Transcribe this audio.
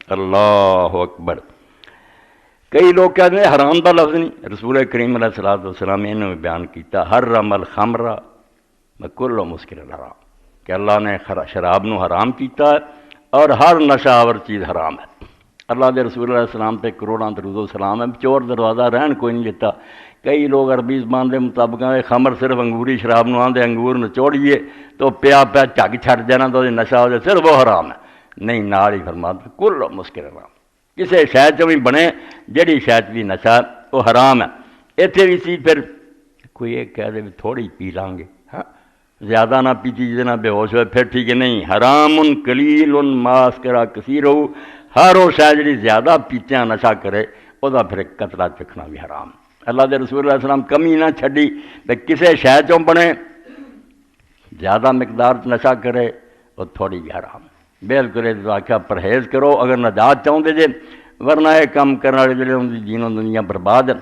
اللہ اکبر. کئی لوگ کہتے ہیں حرام دا لفظ نہیں، رسول کریم علیہ الصلوۃ والسلام نے انہوں نے بیان کیتا حرم الخمر وکل مسکر حرام، کہ اللہ نے شراب نو حرام کیتا ہے اور ہر نشہ آور چیز حرام ہے. اللہ دے رسول علیہ السلام تے کروڑاں درود و سلام ہے، چور دروازہ رہن کوئی نہیں دیتا. کئی لوگ عربی زبان دے مطابق خمر صرف انگوری شراب نو آندے، انگور نچوڑیے تو پیا جھگ چھٹ جانا تو نشہ ہو جائے، صرف وہ حرام ہے. نہیں، نال ہی فرماتا کل مسکر حرام، کسی شے چ بھی بنے جہی شے بھی نشہ وہ حرام ہے. اتنے بھی سی پھر کوئی ایک کہہ دے بھی تھوڑی پی لیں گے، ہاں زیادہ نہ پیتی جی نہ بے ہوش ہوئے پھر ٹھیک ہے. نہیں، حرام قلیل ماسکرا کثیر ہو، ہر وہ شے جی زیادہ پیتیاں نشہ کرے وہ پھر قطرہ چکھنا بھی حرام. اللہ دے رسول علیہ السلام کمی نہ چھڈی کہ کسی شے چوں بنے زیادہ مقدار نشہ کرے وہ تھوڑی بھی حرام. بالکل آخیا پرہیز کرو اگر نجات چاہتے جے، ورنہ یہ کام کرنے والے جڑے ان کی دین و دنیا برباد ہیں.